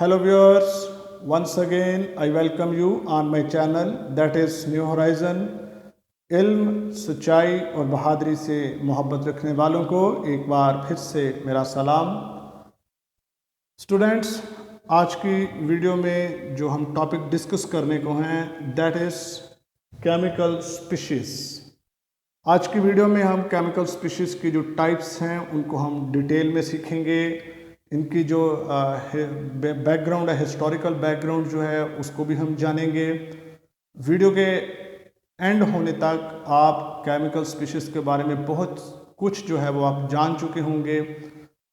Hello viewers, once again I welcome you on my channel that is New Horizon। इल्म, सच्चाई और बहादुरी से मोहब्बत रखने वालों को एक बार फिर से मेरा सलाम। स्टूडेंट्स, आज की वीडियो में जो हम टॉपिक डिस्कस करने को हैं दैट इज़ केमिकल स्पीशीज़। आज की वीडियो में हम केमिकल स्पीशीज़ की जो टाइप्स हैं उनको हम डिटेल में सीखेंगे। इनकी जो बैकग्राउंड है, हिस्टोरिकल बैकग्राउंड जो है उसको भी हम जानेंगे। वीडियो के एंड होने तक आप केमिकल स्पीशीज़ के बारे में बहुत कुछ जो है वो आप जान चुके होंगे।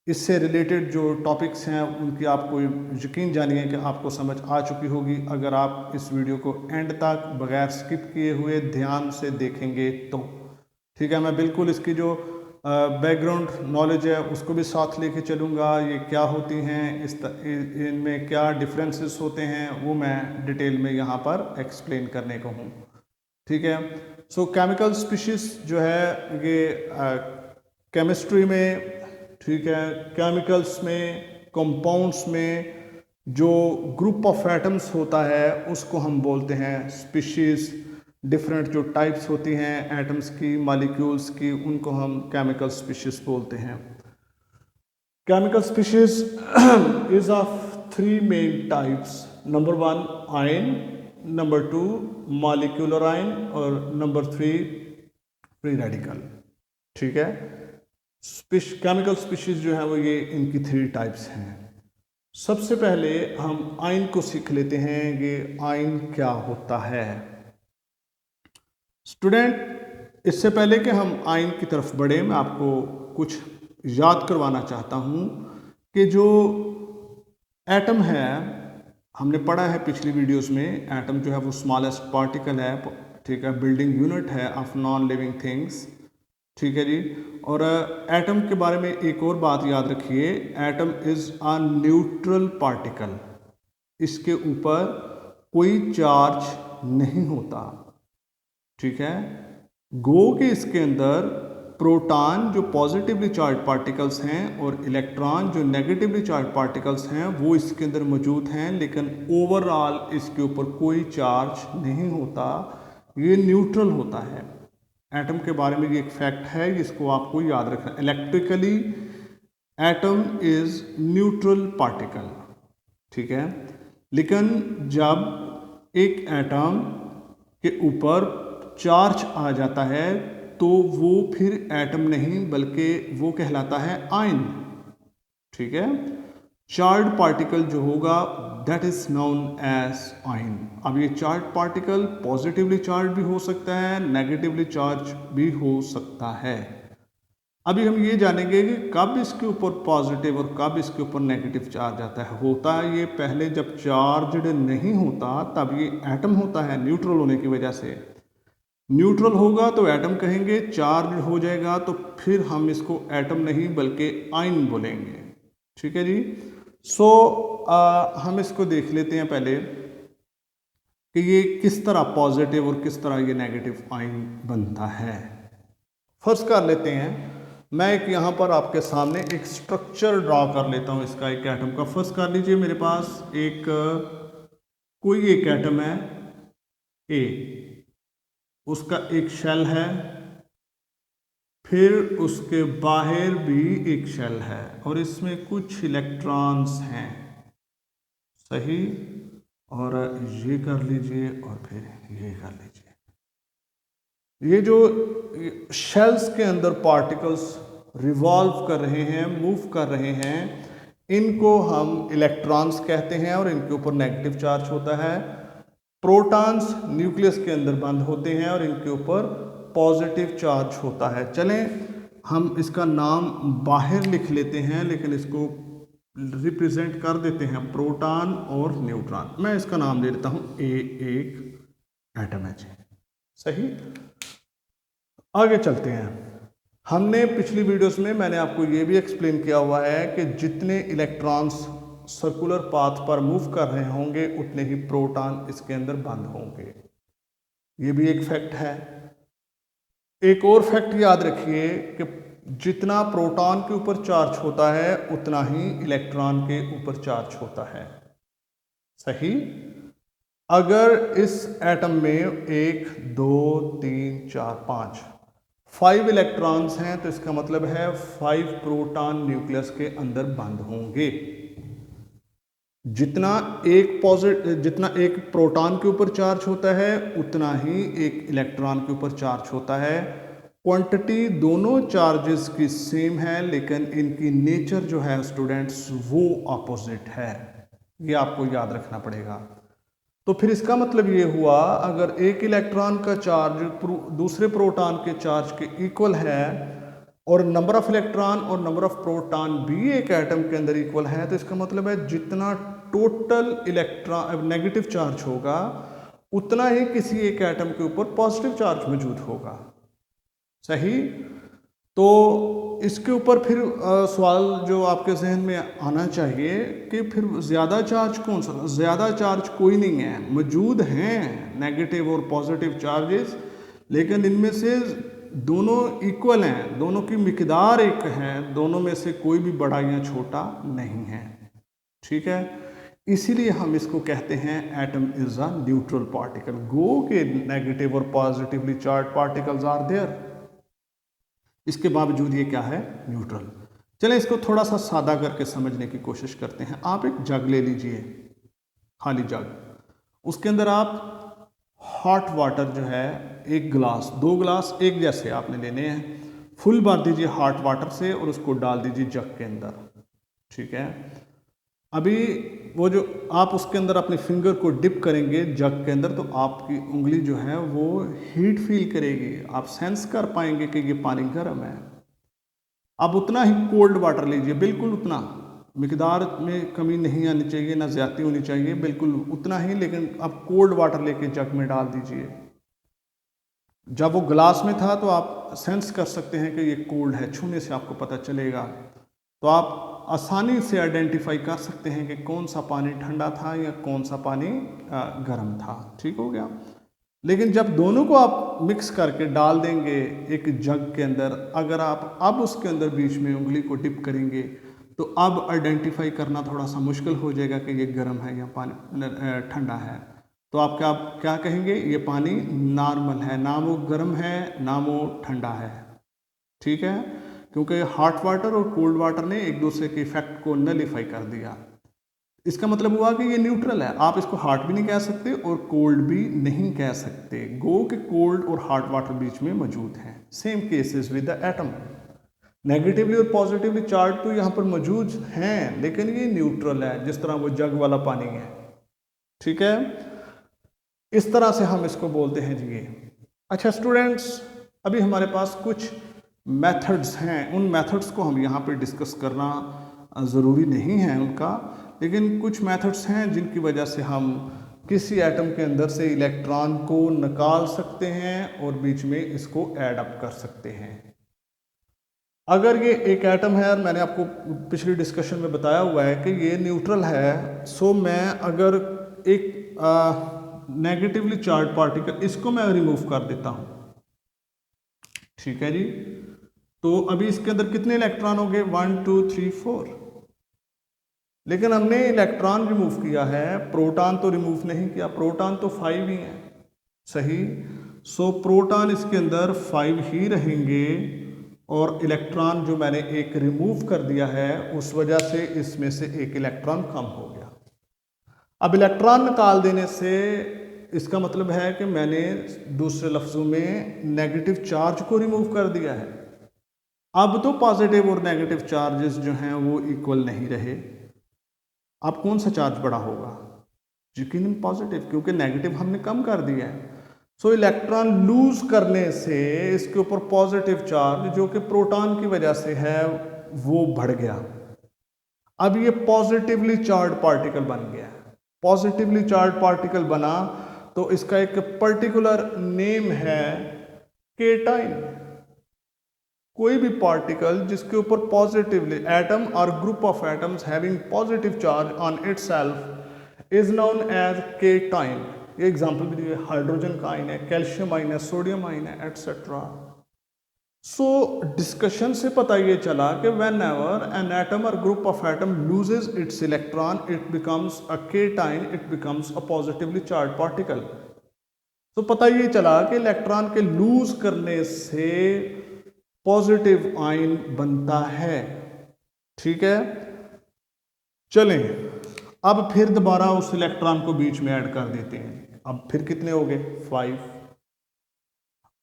इससे रिलेटेड जो टॉपिक्स हैं उनकी आपको यकीन जानिए कि आपको समझ आ चुकी होगी अगर आप इस वीडियो को एंड तक बगैर स्किप किए हुए ध्यान से देखेंगे तो। ठीक है, मैं बिल्कुल इसकी जो बैकग्राउंड नॉलेज है उसको भी साथ लेके चलूँगा। ये क्या होती हैं, इनमें क्या डिफरेंसेस होते हैं वो मैं डिटेल में यहाँ पर एक्सप्लेन करने को हूँ। ठीक है, सो केमिकल स्पीशीज़ जो है ये केमिस्ट्री में, ठीक है, केमिकल्स में, कंपाउंड्स में जो ग्रुप ऑफ एटम्स होता है उसको हम बोलते हैं स्पीशीज़। डिफरेंट जो टाइप्स होती हैं एटम्स की, मॉलिक्यूल्स की, उनको हम केमिकल स्पीशीज़ बोलते हैं। Chemical species is of three main types. Number 1 ion, number 2 molecular ion और नंबर 3 फ्री रेडिकल। ठीक है, केमिकल स्पीशीज़ जो है वो ये इनकी थ्री टाइप्स हैं। सबसे पहले हम आयन को सीख लेते हैं। ये आयन क्या होता है स्टूडेंट। इससे पहले कि हम आयन की तरफ बढ़े, मैं आपको कुछ याद करवाना चाहता हूँ कि जो एटम है, हमने पढ़ा है पिछली वीडियोस में, एटम जो है वो स्मॉलेस्ट पार्टिकल है। ठीक है, बिल्डिंग यूनिट है ऑफ नॉन लिविंग थिंग्स। ठीक है जी। और एटम के बारे में एक और बात याद रखिए, atom is a neutral particle. इसके ऊपर कोई चार्ज नहीं होता। ठीक है, गो के इसके अंदर प्रोटॉन जो पॉजिटिवली चार्ज पार्टिकल्स हैं और इलेक्ट्रॉन जो नेगेटिवली चार्ज पार्टिकल्स हैं वो इसके अंदर मौजूद हैं, लेकिन ओवरऑल इसके ऊपर कोई चार्ज नहीं होता। ये न्यूट्रल होता है। एटम के बारे में ये एक फैक्ट है, इसको आपको याद रखना। Electrically atom is neutral particle. ठीक है, लेकिन जब एक एटम के ऊपर चार्ज आ जाता है तो वो फिर एटम नहीं बल्कि वो कहलाता है आयन। ठीक है, चार्ज पार्टिकल जो होगा that is known as ion. अब ये चार्ज पार्टिकल पॉजिटिवली चार्ज भी हो सकता है, नेगेटिवली चार्ज भी हो सकता है। अभी हम ये जानेंगे कि कब इसके ऊपर पॉजिटिव और कब इसके ऊपर नेगेटिव चार्ज आता है। होता है ये पहले जब चार्जड नहीं होता तब ये एटम होता है, न्यूट्रल होने की वजह से। न्यूट्रल होगा तो एटम कहेंगे, चार्ज हो जाएगा तो फिर हम इसको एटम नहीं बल्कि आयन बोलेंगे। ठीक है जी। सो हम इसको देख लेते हैं पहले कि ये किस तरह पॉजिटिव और किस तरह ये नेगेटिव आयन बनता है। फर्स्ट कर लेते हैं, मैं एक यहाँ पर आपके सामने एक स्ट्रक्चर ड्रॉ कर लेता हूँ इसका, एक एटम का। फर्स्ट कर लीजिए, मेरे पास कोई एक एटम है ए, उसका एक शेल है, फिर उसके बाहर भी एक शेल है और इसमें कुछ इलेक्ट्रॉन्स हैं। सही, और ये कर लीजिए और फिर ये कर लीजिए। ये जो शेल्स के अंदर पार्टिकल्स रिवॉल्व कर रहे हैं, मूव कर रहे हैं, इनको हम इलेक्ट्रॉन्स कहते हैं और इनके ऊपर नेगेटिव चार्ज होता है। प्रोटॉन्स न्यूक्लियस के अंदर बंद होते हैं और इनके ऊपर पॉजिटिव चार्ज होता है। चलें हम इसका नाम बाहर लिख लेते हैं, लेकिन इसको रिप्रेजेंट कर देते हैं प्रोटॉन और न्यूट्रॉन। मैं इसका नाम दे देता हूं ए, एक एटम है जी। सही, आगे चलते हैं। हमने पिछली वीडियोस में मैंने आपको ये भी एक्सप्लेन किया हुआ है कि जितने इलेक्ट्रॉन्स सर्कुलर पाथ पर मूव कर रहे होंगे उतने ही प्रोटॉन इसके अंदर बंद होंगे। ये भी एक फैक्ट है। एक और फैक्ट याद रखिए कि जितना प्रोटॉन के ऊपर चार्ज होता है उतना ही इलेक्ट्रॉन के ऊपर चार्ज होता है। सही। अगर इस एटम में 1 2 3 4 5 इलेक्ट्रॉन्स हैं तो इसका मतलब है 5 प्रोटॉन न्यूक्लियस के अंदर बंद होंगे। जितना एक प्रोटॉन के ऊपर चार्ज होता है उतना ही एक इलेक्ट्रॉन के ऊपर चार्ज होता है। क्वांटिटी दोनों चार्जेस की सेम है लेकिन इनकी नेचर जो है स्टूडेंट्स वो ऑपोजिट है, ये आपको याद रखना पड़ेगा। तो फिर इसका मतलब ये हुआ अगर एक इलेक्ट्रॉन का चार्ज दूसरे प्रोटॉन के चार्ज के इक्वल है और नंबर ऑफ इलेक्ट्रॉन और नंबर ऑफ प्रोटॉन भी एक एटम के अंदर इक्वल है, तो इसका मतलब है जितना टोटल इलेक्ट्रॉन नेगेटिव चार्ज होगा उतना ही किसी एक एटम के ऊपर पॉजिटिव चार्ज मौजूद होगा। सही। तो इसके ऊपर फिर सवाल जो आपके जहन में आना चाहिए कि फिर ज़्यादा चार्ज कौन सा? ज़्यादा चार्ज कोई नहीं है, मौजूद हैं नेगेटिव और पॉजिटिव चार्जेस, लेकिन इनमें से दोनों इक्वल हैं, दोनों की मिकदार एक है, दोनों में से कोई भी बड़ा या छोटा नहीं है। ठीक है, इसीलिए हम इसको कहते हैं atom is a neutral particle. गो के नेगेटिव और positively charged particles are there, इसके बावजूद ये क्या है? न्यूट्रल। चलें इसको थोड़ा सा सादा करके समझने की कोशिश करते हैं। आप एक जग ले लीजिए, खाली जग, उसके अंदर आप हॉट वाटर जो है एक गिलास, 2 गिलास एक जैसे आपने लेने हैं, फुल भर दीजिए हॉट वाटर से और उसको डाल दीजिए जग के अंदर। ठीक है, अभी वो जो आप उसके अंदर अपने फिंगर को डिप करेंगे जग के अंदर तो आपकी उंगली जो है वो हीट फील करेगी, आप सेंस कर पाएंगे कि ये पानी गर्म है। आप उतना ही कोल्ड वाटर लीजिए, बिल्कुल उतना, मिकदार में कमी नहीं आनी चाहिए, ना ज़्यादती होनी चाहिए, बिल्कुल उतना ही, लेकिन आप कोल्ड वाटर लेके जग में डाल दीजिए। जब वो गिलास में था तो आप सेंस कर सकते हैं कि ये कोल्ड है, छूने से आपको पता चलेगा, तो आप आसानी से आइडेंटिफाई कर सकते हैं कि कौन सा पानी ठंडा था या कौन सा पानी गर्म था। ठीक हो गया। लेकिन जब दोनों को आप मिक्स करके डाल देंगे एक जग के अंदर, अगर आप अब उसके अंदर बीच में उंगली को डिप करेंगे तो अब आइडेंटिफाई करना थोड़ा सा मुश्किल हो जाएगा कि ये गर्म है या पानी ठंडा है। तो आप क्या कहेंगे? ये पानी नॉर्मल है, ना वो गर्म है ना वो ठंडा है। ठीक है, क्योंकि हॉट वाटर और कोल्ड वाटर ने एक दूसरे के इफेक्ट को नलीफाई कर दिया। इसका मतलब हुआ कि ये न्यूट्रल है, आप इसको हॉट भी नहीं कह सकते और कोल्ड भी नहीं कह सकते। गो के कोल्ड और हॉट वाटर बीच में मौजूद हैं। Same cases with the atom, negatively और पॉजिटिवली चार्ज तो यहाँ पर मौजूद हैं लेकिन ये न्यूट्रल है, जिस तरह वो जग वाला पानी है। ठीक है, इस तरह से हम इसको बोलते हैं जी ये। अच्छा स्टूडेंट्स, अभी हमारे पास कुछ मेथड्स हैं, उन मेथड्स को हम यहाँ पे डिस्कस करना ज़रूरी नहीं है उनका, लेकिन कुछ मेथड्स हैं जिनकी वजह से हम किसी एटम के अंदर से इलेक्ट्रॉन को निकाल सकते हैं और बीच में इसको ऐड अप कर सकते हैं। अगर ये एक एटम है और मैंने आपको पिछली डिस्कशन में बताया हुआ है कि ये न्यूट्रल है, सो मैं अगर एक नेगेटिवली चार्ज पार्टिकल इसको मैं रिमूव कर देता हूँ, ठीक है जी, तो अभी इसके अंदर कितने इलेक्ट्रॉन हो गए? 1 2 3 4। लेकिन हमने इलेक्ट्रॉन रिमूव किया है, प्रोटॉन तो रिमूव नहीं किया। प्रोटॉन तो 5 ही हैं, सही। सो प्रोटॉन इसके अंदर 5 ही रहेंगे और इलेक्ट्रॉन जो मैंने एक रिमूव कर दिया है उस वजह से इसमें से एक इलेक्ट्रॉन कम हो गया। अब इलेक्ट्रॉन निकाल देने से इसका मतलब है कि मैंने दूसरे लफ्ज़ों में नेगेटिव चार्ज को रिमूव कर दिया है। अब तो पॉजिटिव और नेगेटिव चार्जेस जो हैं वो इक्वल नहीं रहे। अब कौन सा चार्ज बड़ा होगा? यकीनन पॉजिटिव, क्योंकि नेगेटिव हमने कम कर दिया है। सो इलेक्ट्रॉन लूज करने से इसके ऊपर पॉजिटिव चार्ज जो कि प्रोटॉन की वजह से है वो बढ़ गया। अब ये पॉजिटिवली चार्ज पार्टिकल बन गया। पॉजिटिवली चार्ज पार्टिकल बना तो इसका एक पर्टिकुलर नेम है केटाइन। कोई भी पार्टिकल जिसके ऊपर पॉजिटिवली एटम और group of atoms having positive charge on itself is known as cation. ये एग्जांपल भी दिए, हाइड्रोजन का आयन है, कैल्शियम आयन है, सोडियम आयन है, एटसेट्रा। सो डिस्कशन से पता ये चला कि व्हेन एवर एन एटम और group of atom loses its electron it becomes a cation, it becomes a positively charged particle. तो पता ये चला कि इलेक्ट्रॉन के लूज करने से पॉजिटिव आयन बनता है। ठीक है, चलें अब फिर दोबारा उस इलेक्ट्रॉन को बीच में ऐड कर देते हैं। अब फिर कितने हो गए? 5।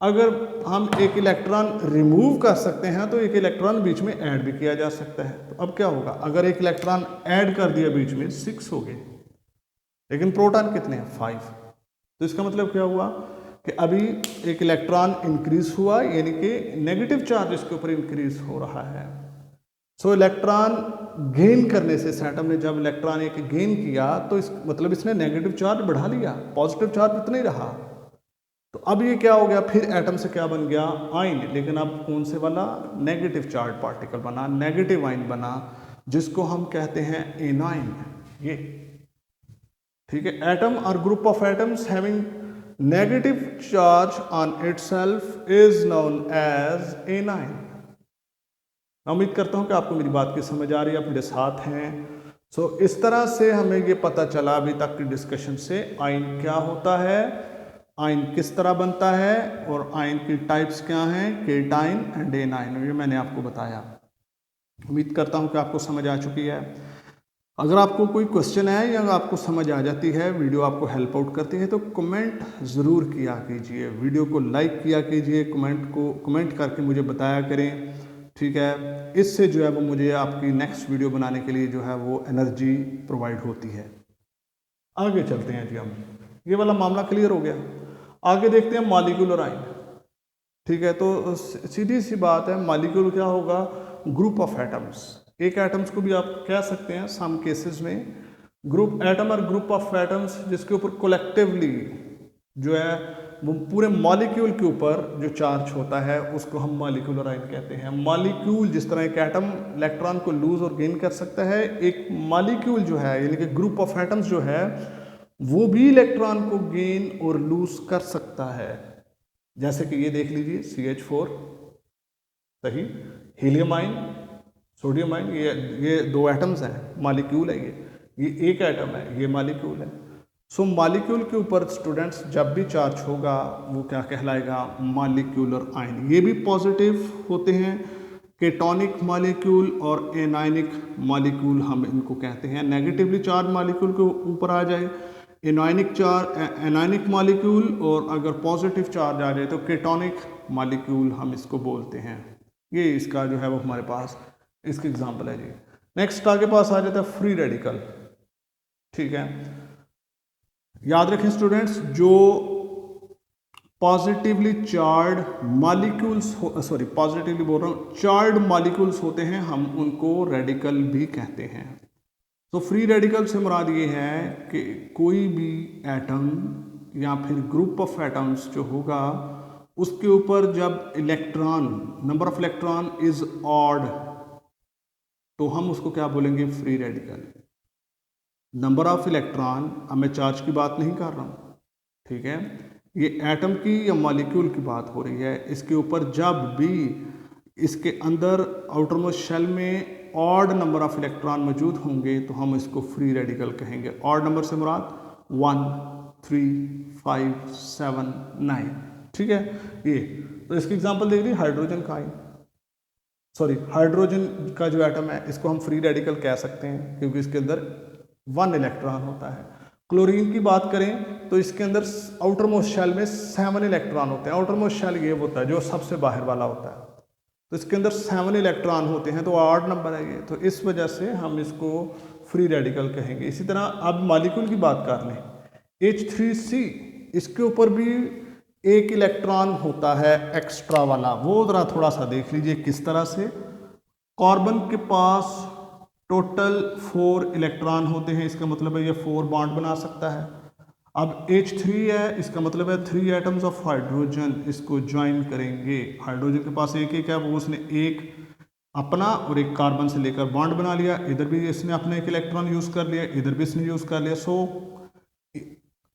अगर हम एक इलेक्ट्रॉन रिमूव कर सकते हैं तो एक इलेक्ट्रॉन बीच में ऐड भी किया जा सकता है। तो अब क्या होगा? अगर एक इलेक्ट्रॉन ऐड कर दिया बीच में, 6 हो गए, लेकिन प्रोटॉन कितने हैं? 5। तो इसका मतलब क्या हुआ कि अभी एक इलेक्ट्रॉन इंक्रीज हुआ, यानी कि नेगेटिव चार्ज इसके ऊपर इंक्रीज हो रहा है। सो इलेक्ट्रॉन गेन करने से, इस एटम ने जब इलेक्ट्रॉन एक गेन किया तो इस मतलब इसने नेगेटिव चार्ज बढ़ा लिया, पॉजिटिव चार्ज इतना ही रहा। तो अब ये क्या हो गया? फिर एटम से क्या बन गया? आयन। लेकिन अब कौन से वाला? नेगेटिव चार्ज पार्टिकल बना, नेगेटिव आयन बना, जिसको हम कहते हैं एनाइन। ये ठीक है, एटम और group of atoms having negative charge on itself is known as anion. मैं उम्मीद करता हूं कि आपको मेरी बात की समझ आ रही है, आप मेरे साथ हैं। सो इस तरह से हमें ये पता चला अभी तक की डिस्कशन से आयन क्या होता है, आयन किस तरह बनता है और आयन की टाइप्स क्या हैं, केटाइन एंड एनाइन, ये मैंने आपको बताया। उम्मीद करता हूं कि आपको समझ आ चुकी है। अगर आपको कोई क्वेश्चन है या अगर आपको समझ आ जाती है, वीडियो आपको हेल्प आउट करती है, तो कमेंट ज़रूर किया कीजिए, वीडियो को लाइक किया कीजिए, कमेंट करके मुझे बताया करें। ठीक है, इससे जो है वो मुझे आपकी नेक्स्ट वीडियो बनाने के लिए जो है वो एनर्जी प्रोवाइड होती है। आगे चलते हैं जी, हम ये वाला मामला क्लियर हो गया। आगे देखते हैं मॉलिक्यूलर आयन। ठीक है, तो सीधी सी बात है, मॉलिक्यूल क्या होगा? Group of atoms. एक एटम्स को भी आप कह सकते हैं सम केसेस में ग्रुप एटम और ग्रुप ऑफ एटम्स, जिसके ऊपर कोलेक्टिवली जो है वो पूरे मॉलिक्यूल के ऊपर जो चार्ज होता है उसको हम मॉलिक्यूलर आयन कहते हैं। मॉलिक्यूल जिस तरह एक एटम इलेक्ट्रॉन को लूज और गेन कर सकता है, एक मॉलिक्यूल जो है यानी कि ग्रुप ऑफ एटम्स जो है वो भी इलेक्ट्रॉन को गेन और लूज कर सकता है। जैसे कि ये देख लीजिए CH4, सही, हीलियम आयन, सोडियम आयन, ये 2 एटम्स हैं, मॉलिक्यूल है ये एक एटम है, ये मॉलिक्यूल है। सो मॉलिक्यूल के ऊपर स्टूडेंट्स जब भी चार्ज होगा वो क्या कहलाएगा? Molecular ion. ये भी पॉजिटिव होते हैं, केटोनिक मॉलिक्यूल और एनायनिक मॉलिक्यूल हम इनको कहते हैं। नेगेटिवली चार्ज मॉलिक्यूल के ऊपर आ जाए एनायनिक मॉलिक्यूल, और अगर पॉजिटिव चार्ज आ जाए तो केटोनिक मॉलिक्यूल हम इसको बोलते हैं। ये इसका जो है वो हमारे पास इसकी एग्जांपल है जी। नेक्स्ट आगे पास आ जाता है फ्री रेडिकल। ठीक है, याद रखें स्टूडेंट्स, जो पॉजिटिवली चार्ड मॉलिक्यूल्स पॉजिटिवली बोल रहा हूँ, चार्ड मॉलिक्यूल्स होते हैं, हम उनको रेडिकल भी कहते हैं। तो फ्री रेडिकल से मुराद ये है कि कोई भी एटम या फिर ग्रुप ऑफ एटम्स जो होगा उसके ऊपर जब electron, number of electron is odd, तो हम उसको क्या बोलेंगे? Free radical. Number of electron, अब मैं चार्ज की बात नहीं कर रहा हूँ, ठीक है, ये एटम की या मॉलिक्यूल की बात हो रही है। इसके ऊपर जब भी इसके अंदर आउटर मोस्ट शेल में ऑड नंबर ऑफ इलेक्ट्रॉन मौजूद होंगे तो हम इसको फ्री रेडिकल कहेंगे। ऑड नंबर से मुराद 1, 3, 5, 7, 9। ठीक है, ये तो इसकी एग्जांपल देख ली, हाइड्रोजन का आयन, हाइड्रोजन का जो एटम है इसको हम फ्री रेडिकल कह सकते हैं क्योंकि इसके अंदर 1 इलेक्ट्रॉन होता है। क्लोरीन की बात करें तो इसके अंदर आउटर मोस्ट शेल में 7 इलेक्ट्रॉन होते हैं। आउटर मोस्ट शेल ये होता है जो सबसे बाहर वाला होता है, तो इसके अंदर 7 इलेक्ट्रॉन होते हैं, तो ऑड नंबर है ये, तो इस वजह से हम इसको फ्री रेडिकल कहेंगे। इसी तरह अब मॉलिक्यूल की बात कर लें, H3C, इसके ऊपर भी 1 इलेक्ट्रॉन होता है एक्स्ट्रा वाला, वो जरा थोड़ा सा देख लीजिए किस तरह से। कार्बन के पास टोटल 4 इलेक्ट्रॉन होते हैं, इसका मतलब है ये 4 बॉन्ड बना सकता है। अब H3 है, इसका मतलब है 3 एटम्स ऑफ हाइड्रोजन इसको ज्वाइन करेंगे। हाइड्रोजन के पास एक है, वो उसने एक अपना और एक कार्बन से लेकर बॉन्ड बना लिया, इधर भी इसने अपने एक इलेक्ट्रॉन यूज कर लिया, इधर भी इसने यूज कर लिया। सो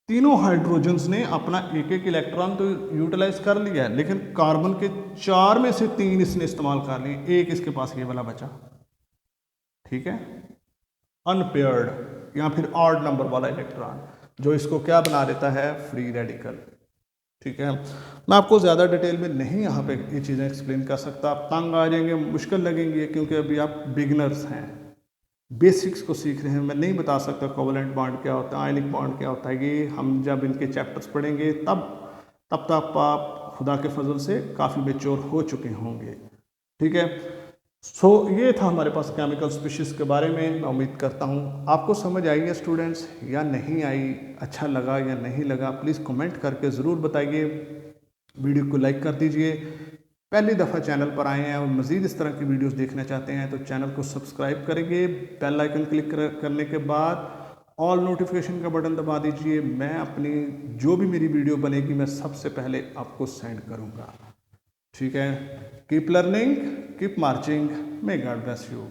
तीनों हाइड्रोजन्स ने अपना एक एक इलेक्ट्रॉन तो यूटिलाइज कर लिया है, लेकिन कार्बन के 4 में से 3 इसने इस्तेमाल कर लिए, एक इसके पास ये वाला बचा। ठीक है, अनपेयर्ड या फिर ऑड नंबर वाला इलेक्ट्रॉन, जो इसको क्या बना देता है, फ्री रेडिकल। ठीक है, मैं आपको ज़्यादा डिटेल में नहीं यहाँ पे ये चीज़ें एक्सप्लेन कर सकता, आप तंग आ जाएंगे, मुश्किल लगेंगे, क्योंकि अभी आप बिगिनर्स हैं, बेसिक्स को सीख रहे हैं। मैं नहीं बता सकता कोवलेंट बॉन्ड क्या होता है, आयनिक बॉन्ड क्या होता है, ये हम जब इनके चैप्टर्स पढ़ेंगे तब तक आप खुदा के फजल से काफ़ी मेच्योर हो चुके होंगे। ठीक है, सो ये था हमारे पास केमिकल स्पीशीज़ के बारे में। मैं उम्मीद करता हूँ आपको समझ आई है स्टूडेंट्स, या नहीं आई, अच्छा लगा या नहीं लगा, प्लीज़ कमेंट करके ज़रूर बताइए। वीडियो को लाइक कर दीजिए। पहली दफ़ा चैनल पर आए हैं और मज़ीद इस तरह की वीडियोस देखना चाहते हैं तो चैनल को सब्सक्राइब करेंगे, बेल आइकन क्लिक करने के बाद ऑल नोटिफिकेशन का बटन दबा दीजिए। मैं अपनी जो भी मेरी वीडियो बनेगी मैं सबसे पहले आपको सेंड करूँगा। ठीक है, keep learning, keep marching, may God bless you.